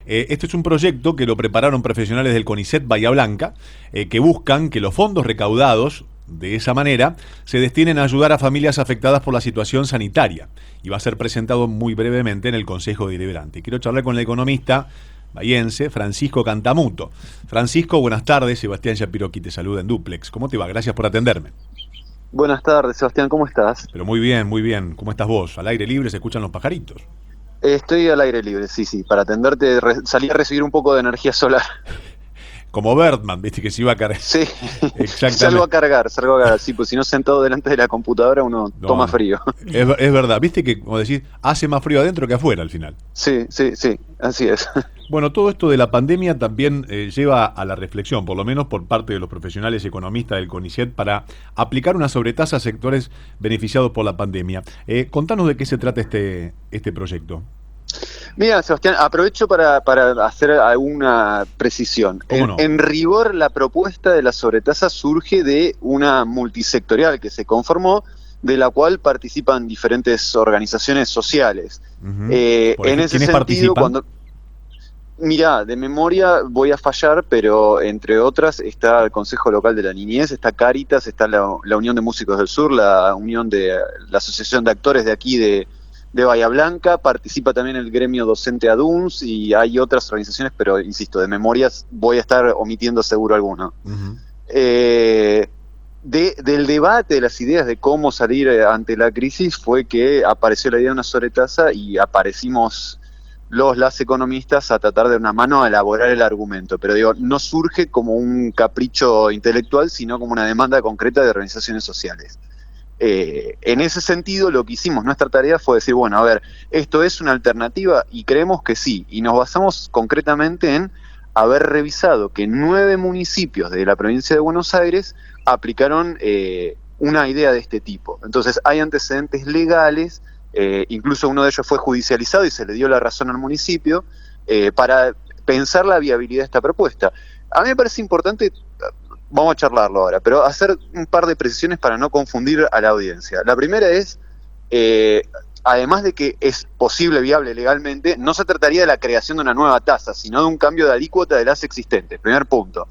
Este es un proyecto que lo prepararon profesionales del CONICET Bahía Blanca, que buscan que los fondos recaudados de esa manera se destinen a ayudar a familias afectadas por la situación sanitaria. Y va a ser presentado muy brevemente en el Consejo Deliberante. Quiero charlar con el economista bahiense Francisco Cantamuto. Francisco, buenas tardes. Sebastián Yapiroqui te saluda en Duplex. ¿Cómo te va? Gracias por atenderme. Buenas tardes, Sebastián, ¿cómo estás? Pero muy bien, muy bien. ¿Cómo estás vos? Al aire libre se escuchan los pajaritos. Estoy al aire libre, sí, para atenderte, salí a recibir un poco de energía solar. Como Birdman, viste que se iba a cargar. Sí, Exactamente. salgo a cargar, sí, pues si no sentado delante de la computadora uno toma frío. Es verdad, viste que, como decís, hace más frío adentro que afuera al final. Sí, así es. Bueno, todo esto de la pandemia también lleva a la reflexión, por lo menos por parte de los profesionales economistas del CONICET, para aplicar una sobretasa a sectores beneficiados por la pandemia. Contanos de qué se trata este proyecto. Mira, Sebastián, aprovecho para hacer alguna precisión. ¿Cómo no? En rigor, la propuesta de la sobretasa surge de una multisectorial que se conformó, de la cual participan diferentes organizaciones sociales. Uh-huh. En ese ¿Quiénes sentido, participan? Mirá, de memoria voy a fallar, pero entre otras está el Consejo Local de la Niñez, está Cáritas, está la Unión de Músicos del Sur, la Asociación de Actores de aquí de Bahía Blanca, participa también el gremio docente ADUNS y hay otras organizaciones, pero insisto, de memorias voy a estar omitiendo seguro alguno. Uh-huh. Del debate de las ideas de cómo salir ante la crisis fue que apareció la idea de una sobretasa y aparecimos las economistas a tratar de una mano a elaborar el argumento, pero digo, no surge como un capricho intelectual, sino como una demanda concreta de organizaciones sociales. En ese sentido, lo que hicimos, nuestra tarea fue decir, bueno, a ver, ¿esto es una alternativa? Y creemos que sí, y nos basamos concretamente en haber revisado que 9 municipios de la provincia de Buenos Aires aplicaron una idea de este tipo. Entonces, hay antecedentes legales. Incluso uno de ellos fue judicializado y se le dio la razón al municipio para pensar la viabilidad de esta propuesta. A mí me parece importante, vamos a charlarlo ahora, pero hacer un par de precisiones para no confundir a la audiencia. La primera es, además de que es posible, viable legalmente, no se trataría de la creación de una nueva tasa, sino de un cambio de alícuota de las existentes. Primer punto.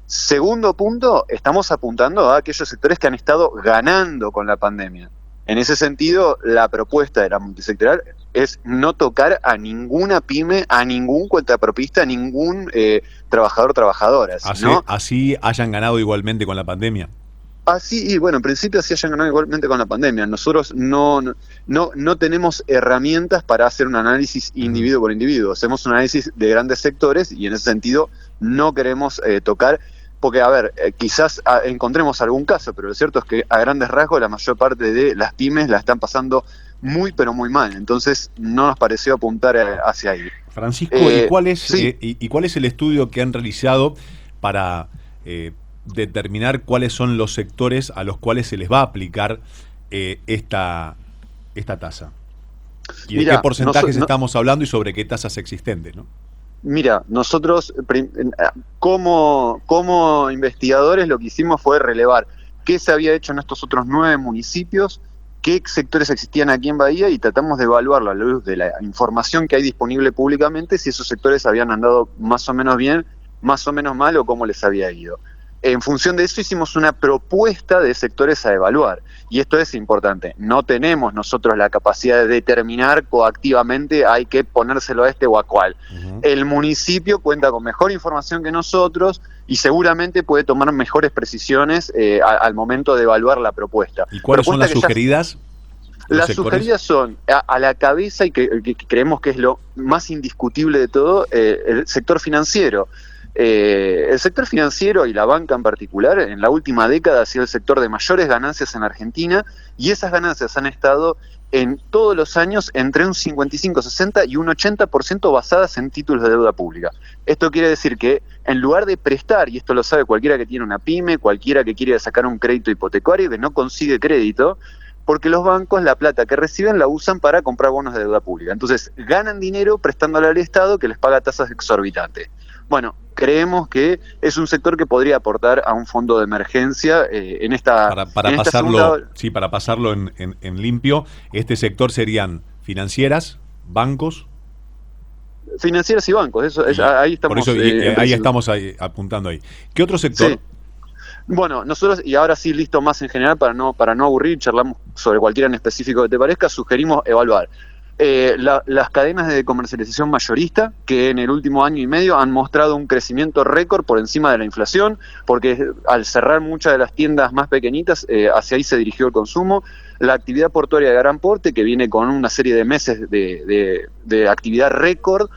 Segundo punto, estamos apuntando a aquellos sectores que han estado ganando con la pandemia. En ese sentido, la propuesta de la multisectorial es no tocar a ninguna pyme, a ningún cuentapropista, a ningún trabajador o trabajadora. Así hayan ganado igualmente con la pandemia. Así, y bueno, en principio así hayan ganado igualmente con la pandemia. Nosotros no tenemos herramientas para hacer un análisis individuo por individuo. Hacemos un análisis de grandes sectores y en ese sentido no queremos tocar. Porque, a ver, quizás encontremos algún caso, pero lo cierto es que a grandes rasgos la mayor parte de las pymes la están pasando muy, pero muy mal. Entonces no nos pareció apuntar hacia ahí. Francisco, ¿y cuál es el estudio que han realizado para determinar cuáles son los sectores a los cuales se les va a aplicar esta tasa? ¿Y de qué porcentajes estamos hablando y sobre qué tasas existentes, no? Mira, nosotros como investigadores lo que hicimos fue relevar qué se había hecho en estos otros 9 municipios, qué sectores existían aquí en Bahía y tratamos de evaluarlo a la luz de la información que hay disponible públicamente, si esos sectores habían andado más o menos bien, más o menos mal o cómo les había ido. En función de eso hicimos una propuesta de sectores a evaluar. Y esto es importante, no tenemos nosotros la capacidad de determinar coactivamente hay que ponérselo a este o a cual. Uh-huh. El municipio cuenta con mejor información que nosotros y seguramente puede tomar mejores precisiones al momento de evaluar la propuesta. ¿Y cuáles son las sugeridas? Las sugeridas son, a la cabeza, y que creemos que es lo más indiscutible de todo, el sector financiero. El sector financiero y la banca en particular en la última década ha sido el sector de mayores ganancias en Argentina y esas ganancias han estado en todos los años entre un 55, 60 y un 80% basadas en títulos de deuda pública. Esto quiere decir que en lugar de prestar, y esto lo sabe cualquiera que tiene una pyme, cualquiera que quiere sacar un crédito hipotecario que no consigue crédito, porque los bancos la plata que reciben la usan para comprar bonos de deuda pública. Entonces ganan dinero prestándole al Estado que les paga tasas exorbitantes. Bueno, creemos que es un sector que podría aportar a un fondo de emergencia en esta... Para pasarlo en limpio, este sector serían financieras, bancos. Financieras y bancos, ahí estamos. Por eso, ahí estamos apuntando ahí. ¿Qué otro sector? Sí. Bueno, nosotros, y ahora sí, listo más en general, para no aburrir, charlamos sobre cualquiera en específico que te parezca, sugerimos evaluar las cadenas de comercialización mayorista, que en el último año y medio han mostrado un crecimiento récord por encima de la inflación, porque al cerrar muchas de las tiendas más pequeñitas, hacia ahí se dirigió el consumo. La actividad portuaria de gran porte, que viene con una serie de meses de actividad récord.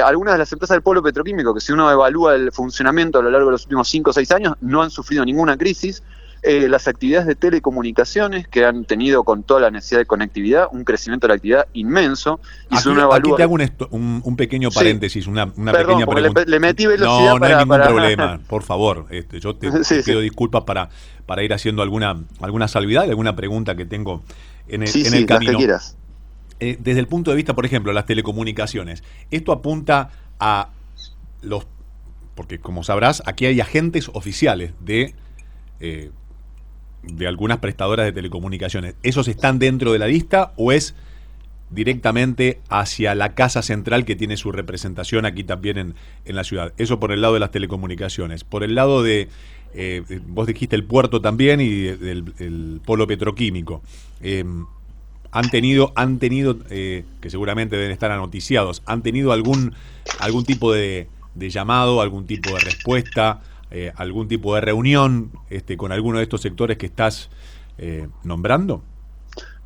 Algunas de las empresas del polo petroquímico, que si uno evalúa el funcionamiento a lo largo de los últimos 5 o 6 años, no han sufrido ninguna crisis. Las actividades de telecomunicaciones, que han tenido con toda la necesidad de conectividad un crecimiento de la actividad inmenso. Y aquí, aquí te hago un pequeño paréntesis, una pequeña pregunta. Le metí velocidad. No hay ningún problema, por favor. Yo te pido disculpas para ir haciendo alguna salvedad, alguna pregunta que tengo en el camino. Las que quieras. Desde el punto de vista, por ejemplo, las telecomunicaciones, esto apunta a porque como sabrás, aquí hay agentes oficiales de algunas prestadoras de telecomunicaciones. ¿Esos están dentro de la lista o es directamente hacia la casa central que tiene su representación aquí también en la ciudad? Eso por el lado de las telecomunicaciones. Por el lado de, vos dijiste el puerto también y el polo petroquímico. Han tenido que seguramente deben estar anoticiados, ¿han tenido algún tipo de llamado, algún tipo de respuesta, algún tipo de reunión con alguno de estos sectores que estás nombrando?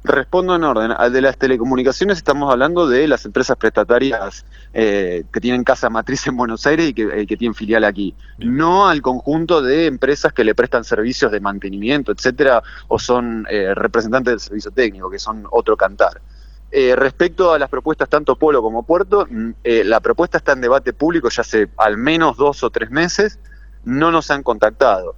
Respondo en orden. Al de las telecomunicaciones estamos hablando de las empresas prestatarias que tienen casa matriz en Buenos Aires y que tienen filial aquí. Bien. No al conjunto de empresas que le prestan servicios de mantenimiento, etcétera, o son representantes del servicio técnico, que son otro cantar. Respecto a las propuestas tanto Polo como Puerto, la propuesta está en debate público ya hace al menos 2 o 3 meses. No nos han contactado.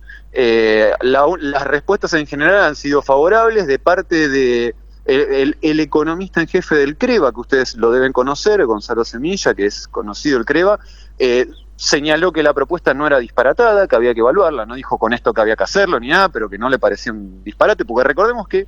Las respuestas en general han sido favorables de parte de el economista en jefe del CREVA, que ustedes lo deben conocer, Gonzalo Semilla, que es conocido el CREVA, señaló que la propuesta no era disparatada, que había que evaluarla, no dijo con esto que había que hacerlo ni nada, pero que no le parecía un disparate, porque recordemos que,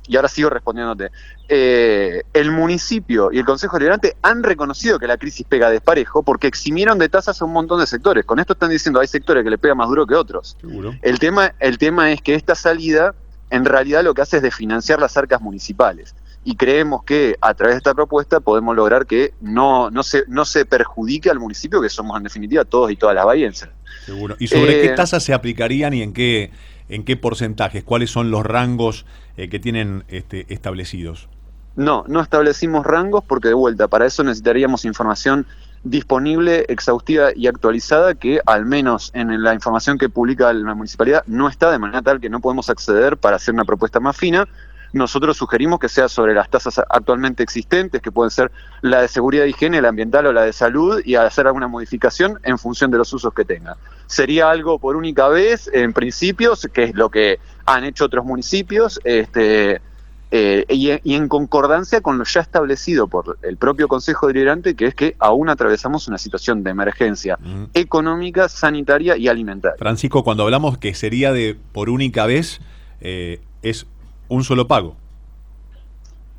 y ahora sigo respondiéndote, el municipio y el Consejo Deliberante han reconocido que la crisis pega desparejo porque eximieron de tasas a un montón de sectores. Con esto están diciendo hay sectores que le pega más duro que otros. Seguro. El tema es que esta salida en realidad lo que hace es desfinanciar las arcas municipales. Y creemos que a través de esta propuesta podemos lograr que no se perjudique al municipio, que somos en definitiva todos y todas las bahienses. Seguro. ¿Y sobre qué tasas se aplicarían y en qué porcentajes? ¿Cuáles son los rangos que tienen establecidos? No establecimos rangos porque, de vuelta, para eso necesitaríamos información disponible, exhaustiva y actualizada, que al menos en la información que publica la municipalidad no está, de manera tal que no podemos acceder para hacer una propuesta más fina. Nosotros sugerimos que sea sobre las tasas actualmente existentes, que pueden ser la de seguridad e higiene, la ambiental o la de salud, y hacer alguna modificación en función de los usos que tenga. Sería algo por única vez, en principio, que es lo que han hecho otros municipios, y en concordancia con lo ya establecido por el propio Consejo Deliberante, que es que aún atravesamos una situación de emergencia económica, sanitaria y alimentaria. Francisco, cuando hablamos que sería de por única vez, es un solo pago.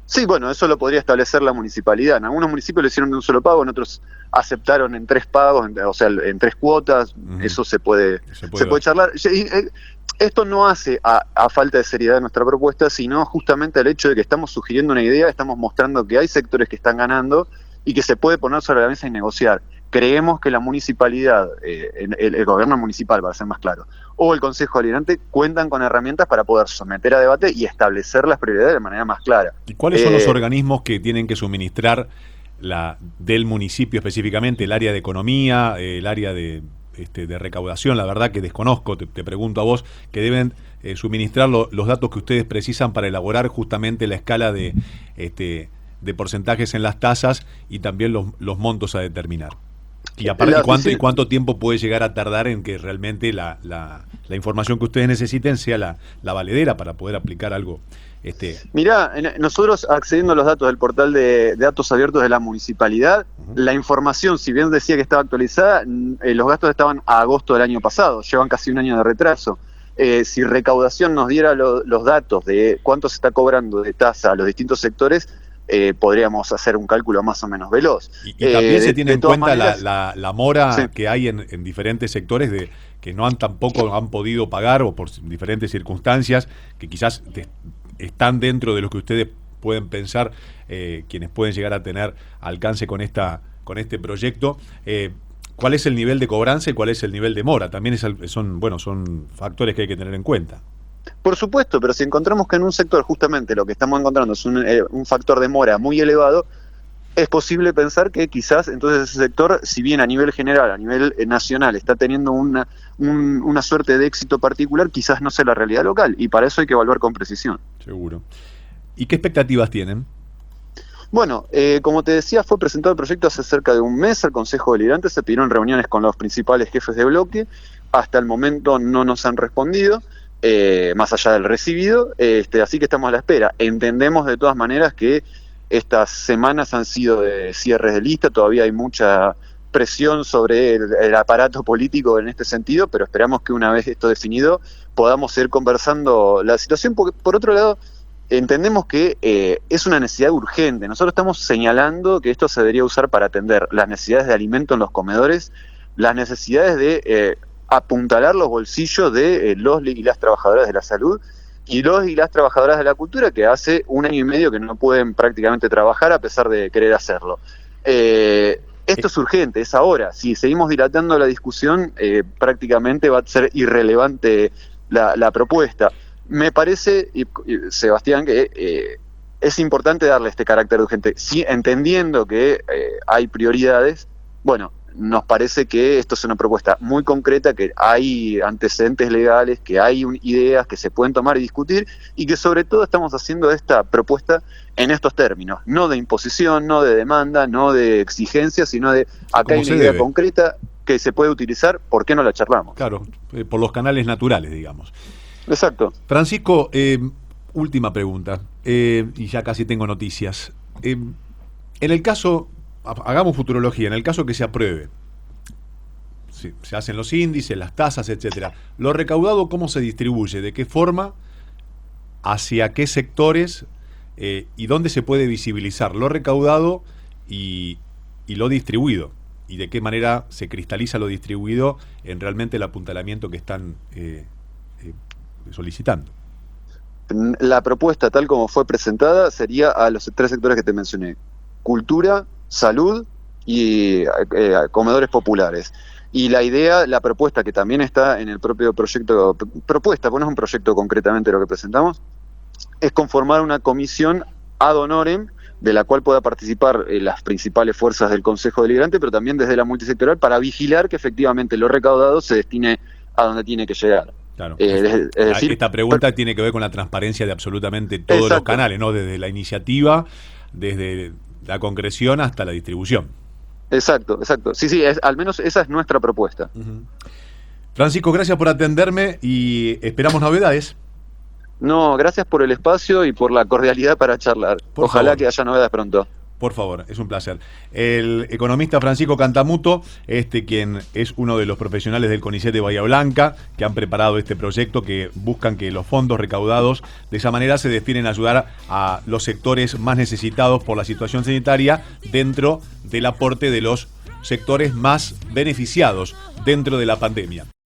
Sí, bueno, eso lo podría establecer la municipalidad. En algunos municipios lo hicieron de un solo pago, en otros aceptaron en 3 pagos, o sea, en 3 cuotas. Eso se puede charlar. Esto no hace a falta de seriedad de nuestra propuesta, sino justamente al hecho de que estamos sugiriendo una idea, estamos mostrando que hay sectores que están ganando y que se puede poner sobre la mesa y negociar. Creemos que la municipalidad, el gobierno municipal, para ser más claro, o el Consejo Deliberante cuentan con herramientas para poder someter a debate y establecer las prioridades de manera más clara. ¿Y cuáles son los organismos que tienen que suministrar del municipio específicamente, el área de economía, el área de recaudación? La verdad que desconozco, te pregunto a vos, que deben suministrar los datos que ustedes precisan para elaborar justamente la escala de porcentajes en las tasas y también los montos a determinar. Y aparte, ¿cuánto tiempo puede llegar a tardar en que realmente la información que ustedes necesiten sea la valedera para poder aplicar algo? Mirá, nosotros accediendo a los datos del portal de datos abiertos de la municipalidad, la información, si bien decía que estaba actualizada, los gastos estaban a agosto del año pasado, llevan casi un año de retraso. Si Recaudación nos diera los datos de cuánto se está cobrando de tasa a los distintos sectores, podríamos hacer un cálculo más o menos veloz. Y también se tiene en cuenta maneras, la mora sí. que hay en diferentes sectores que tampoco han podido pagar o por diferentes circunstancias, que quizás están dentro de lo que ustedes pueden pensar, quienes pueden llegar a tener alcance con este proyecto. ¿Cuál es el nivel de cobranza y cuál es el nivel de mora? También son factores que hay que tener en cuenta. Por supuesto, pero si encontramos que en un sector justamente lo que estamos encontrando es un factor de mora muy elevado, es posible pensar que quizás entonces ese sector, si bien a nivel general, a nivel nacional, está teniendo una suerte de éxito particular, quizás no sea la realidad local, y para eso hay que evaluar con precisión. Seguro. ¿Y qué expectativas tienen? Bueno, como te decía, fue presentado el proyecto hace cerca de un mes al Consejo Deliberante, se pidieron reuniones con los principales jefes de bloque, hasta el momento no nos han respondido, más allá del recibido, así que estamos a la espera. Entendemos de todas maneras que estas semanas han sido de cierres de lista, todavía hay mucha presión sobre el aparato político en este sentido, pero esperamos que una vez esto definido podamos ir conversando la situación, porque por otro lado entendemos que es una necesidad urgente. Nosotros estamos señalando que esto se debería usar para atender las necesidades de alimento en los comedores, las necesidades de apuntalar los bolsillos de los y las trabajadoras de la salud y los y las trabajadoras de la cultura, que hace 1 año y medio que no pueden prácticamente trabajar a pesar de querer hacerlo. Esto es urgente, es ahora. Si seguimos dilatando la discusión, prácticamente va a ser irrelevante la propuesta. Me parece, Sebastián, que es importante darle este carácter urgente. Sí, entendiendo que hay prioridades, bueno, nos parece que esto es una propuesta muy concreta, que hay antecedentes legales, que hay ideas que se pueden tomar y discutir, y que sobre todo estamos haciendo esta propuesta en estos términos, no de imposición, no de demanda, no de exigencia, sino de acá hay una idea concreta que se puede utilizar, ¿por qué no la charlamos? Claro, por los canales naturales, digamos. Exacto. Francisco, última pregunta, y ya casi tengo noticias. En el caso, hagamos futurología, en el caso que se apruebe, sí, se hacen los índices, las tasas, etcétera. ¿Lo recaudado cómo se distribuye? ¿De qué forma? ¿Hacia qué sectores? ¿Y dónde se puede visibilizar lo recaudado y lo distribuido? ¿Y de qué manera se cristaliza lo distribuido en realmente el apuntalamiento que están solicitando? La propuesta tal como fue presentada sería a los 3 sectores que te mencioné: cultura, salud y comedores populares. Y la idea, la propuesta que también está en el propio proyecto, propuesta, pues no es un proyecto concretamente lo que presentamos, es conformar una comisión ad honorem de la cual pueda participar las principales fuerzas del Consejo Deliberante, pero también desde la multisectorial, para vigilar que efectivamente lo recaudado se destine a donde tiene que llegar. Claro. Es decir, esta pregunta tiene que ver con la transparencia de absolutamente todos exacto. los canales, ¿no? Desde la iniciativa, desde la concreción hasta la distribución. Exacto. Sí, al menos esa es nuestra propuesta. Francisco, gracias por atenderme y esperamos novedades. No, gracias por el espacio y por la cordialidad para charlar. Ojalá que haya novedades pronto. Por favor, es un placer. El economista Francisco Cantamuto, quien es uno de los profesionales del CONICET de Bahía Blanca, que han preparado este proyecto, que buscan que los fondos recaudados de esa manera se destinen a ayudar a los sectores más necesitados por la situación sanitaria dentro del aporte de los sectores más beneficiados dentro de la pandemia.